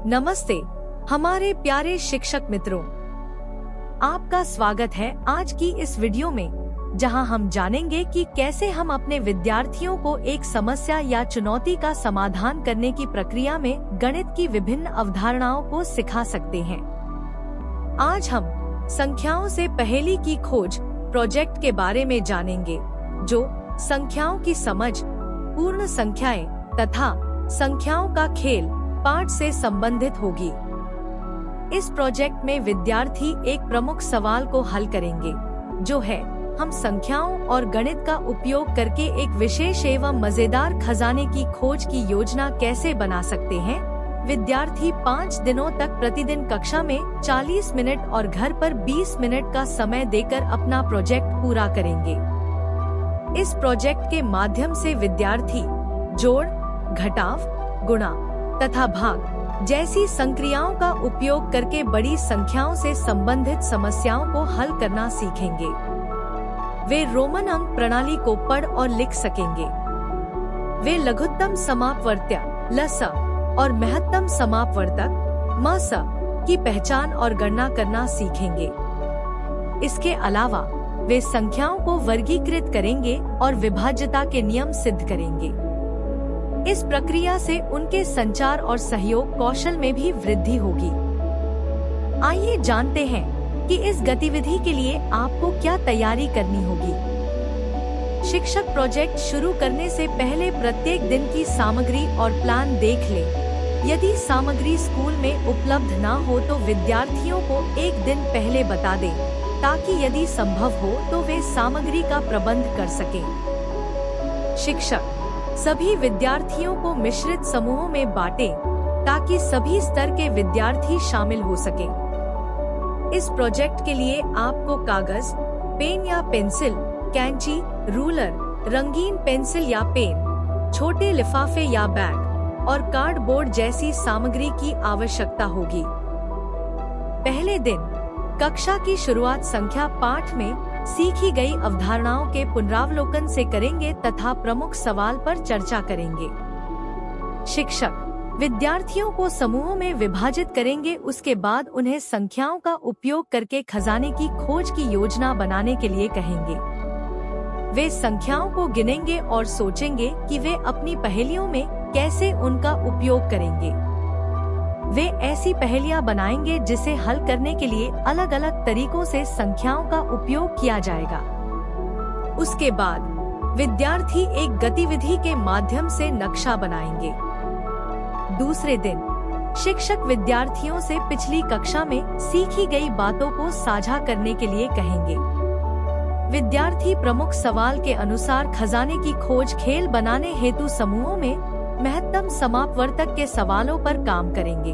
नमस्ते हमारे प्यारे शिक्षक मित्रों, आपका स्वागत है आज की इस वीडियो में, जहां हम जानेंगे कि कैसे हम अपने विद्यार्थियों को एक समस्या या चुनौती का समाधान करने की प्रक्रिया में गणित की विभिन्न अवधारणाओं को सिखा सकते हैं। आज हम संख्याओं से पहेली की खोज प्रोजेक्ट के बारे में जानेंगे, जो संख्याओं की समझ, पूर्ण संख्याएं तथा संख्याओं का खेल पाठ से संबंधित होगी। इस प्रोजेक्ट में विद्यार्थी एक प्रमुख सवाल को हल करेंगे, जो है हम संख्याओं और गणित का उपयोग करके एक विशेष एवं मजेदार खजाने की खोज की योजना कैसे बना सकते हैं। विद्यार्थी 5 दिनों तक प्रतिदिन कक्षा में 40 मिनट और घर पर 20 मिनट का समय देकर अपना प्रोजेक्ट पूरा करेंगे। इस प्रोजेक्ट के माध्यम से विद्यार्थी जोड़, घटाव, गुणा तथा भाग जैसी संक्रियाओं का उपयोग करके बड़ी संख्याओं से संबंधित समस्याओं को हल करना सीखेंगे। वे रोमन अंक प्रणाली को पढ़ और लिख सकेंगे। वे लघुत्तम समापवर्त्य लस और महत्तम समापवर्तक मस की पहचान और गणना करना सीखेंगे। इसके अलावा वे संख्याओं को वर्गीकृत करेंगे और विभाज्यता के नियम सिद्ध करेंगे। इस प्रक्रिया से उनके संचार और सहयोग कौशल में भी वृद्धि होगी। आइए जानते हैं कि इस गतिविधि के लिए आपको क्या तैयारी करनी होगी। शिक्षक प्रोजेक्ट शुरू करने से पहले प्रत्येक दिन की सामग्री और प्लान देख लें। यदि सामग्री स्कूल में उपलब्ध न हो तो विद्यार्थियों को एक दिन पहले बता दें, ताकि यदि संभव हो तो वे सामग्री का प्रबंध कर सकें। शिक्षक सभी विद्यार्थियों को मिश्रित समूहों में बांटें, ताकि सभी स्तर के विद्यार्थी शामिल हो सकें। इस प्रोजेक्ट के लिए आपको कागज, पेन या पेंसिल, कैंची, रूलर, रंगीन पेंसिल या पेन, छोटे लिफाफे या बैग और कार्डबोर्ड जैसी सामग्री की आवश्यकता होगी। पहले दिन कक्षा की शुरुआत संख्या पाठ में सीखी गई अवधारणाओं के पुनरावलोकन से करेंगे तथा प्रमुख सवाल पर चर्चा करेंगे। शिक्षक विद्यार्थियों को समूहों में विभाजित करेंगे। उसके बाद उन्हें संख्याओं का उपयोग करके खजाने की खोज की योजना बनाने के लिए कहेंगे। वे संख्याओं को गिनेंगे और सोचेंगे कि वे अपनी पहेलियों में कैसे उनका उपयोग करेंगे। वे ऐसी पहेलियां बनाएंगे जिसे हल करने के लिए अलग अलग तरीकों से संख्याओं का उपयोग किया जाएगा। उसके बाद विद्यार्थी एक गतिविधि के माध्यम से नक्शा बनाएंगे। दूसरे दिन शिक्षक विद्यार्थियों से पिछली कक्षा में सीखी गई बातों को साझा करने के लिए कहेंगे। विद्यार्थी प्रमुख सवाल के अनुसार खजाने की खोज खेल बनाने हेतु समूहों में महत्तम समापवर्तक के सवालों पर काम करेंगे,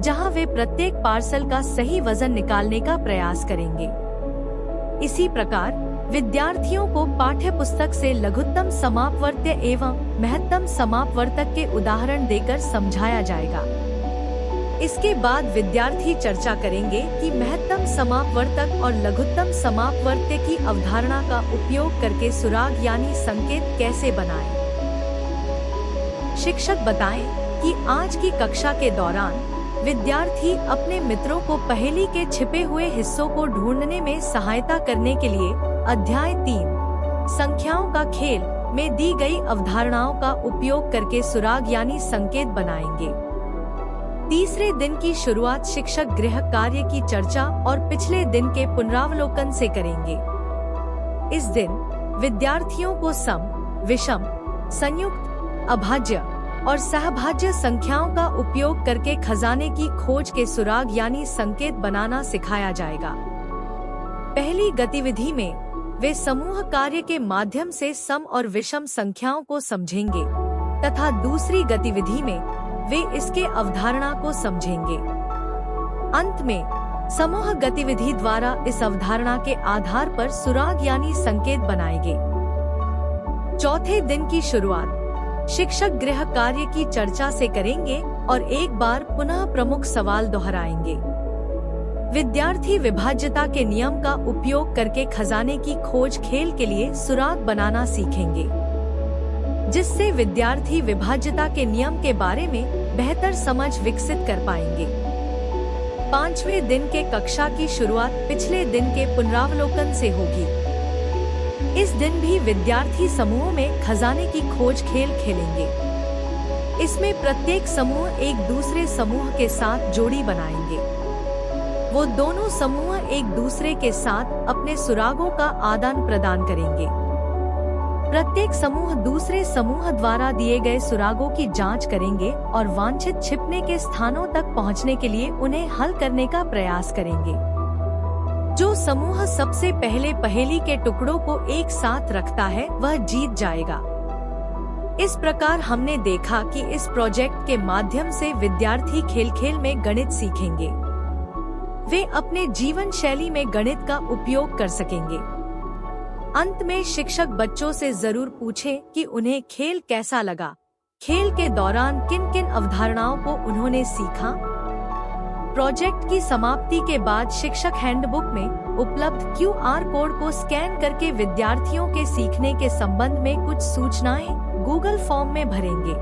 जहां वे प्रत्येक पार्सल का सही वजन निकालने का प्रयास करेंगे। इसी प्रकार विद्यार्थियों को पाठ्य पुस्तक से लघुत्तम समापवर्त्य एवं महत्तम समापवर्तक के उदाहरण देकर समझाया जाएगा। इसके बाद विद्यार्थी चर्चा करेंगे कि महत्तम समापवर्तक और लघुत्तम समापवर्त्य की अवधारणा का उपयोग करके सुराग यानी संकेत कैसे बनाएं। शिक्षक बताएं कि आज की कक्षा के दौरान विद्यार्थी अपने मित्रों को पहेली के छिपे हुए हिस्सों को ढूंढने में सहायता करने के लिए अध्याय 3 संख्याओं का खेल में दी गई अवधारणाओं का उपयोग करके सुराग यानी संकेत बनाएंगे। तीसरे दिन की शुरुआत शिक्षक गृह कार्य की चर्चा और पिछले दिन के पुनरावलोकन से करेंगे। इस दिन विद्यार्थियों को सम, विषम, संयुक्त, अभाज्य और सहभाज्य संख्याओं का उपयोग करके खजाने की खोज के सुराग यानी संकेत बनाना सिखाया जाएगा। पहली गतिविधि में वे समूह कार्य के माध्यम से सम और विषम संख्याओं को समझेंगे तथा दूसरी गतिविधि में वे इसके अवधारणा को समझेंगे। अंत में समूह गतिविधि द्वारा इस अवधारणा के आधार पर सुराग यानी संकेत बनाएंगे। चौथे दिन की शुरुआत शिक्षक गृह कार्य की चर्चा से करेंगे और एक बार पुनः प्रमुख सवाल दोहराएंगे। विद्यार्थी विभाज्यता के नियम का उपयोग करके खजाने की खोज खेल के लिए सुराग बनाना सीखेंगे, जिससे विद्यार्थी विभाज्यता के नियम के बारे में बेहतर समझ विकसित कर पाएंगे। 5वें दिन के कक्षा की शुरुआत पिछले दिन के पुनरावलोकन से होगी। इस दिन भी विद्यार्थी समूहों में खजाने की खोज खेल खेलेंगे। इसमें प्रत्येक समूह एक दूसरे समूह के साथ जोड़ी बनाएंगे। वो दोनों समूह एक दूसरे के साथ अपने सुरागों का आदान प्रदान करेंगे। प्रत्येक समूह दूसरे समूह द्वारा दिए गए सुरागों की जांच करेंगे और वांछित छिपने के स्थानों तक पहुंचने के लिए उन्हें हल करने का प्रयास करेंगे। जो समूह सबसे पहले पहेली के टुकड़ों को एक साथ रखता है वह जीत जाएगा। इस प्रकार हमने देखा कि इस प्रोजेक्ट के माध्यम से विद्यार्थी खेल खेल में गणित सीखेंगे। वे अपने जीवन शैली में गणित का उपयोग कर सकेंगे। अंत में शिक्षक बच्चों से जरूर पूछें कि उन्हें खेल कैसा लगा। खेल के दौरान किन किन अवधारणाओं को उन्होंने सीखा। प्रोजेक्ट की समाप्ति के बाद शिक्षक हैंडबुक में उपलब्ध QR कोड को स्कैन करके विद्यार्थियों के सीखने के संबंध में कुछ सूचनाएं गूगल फॉर्म में भरेंगे।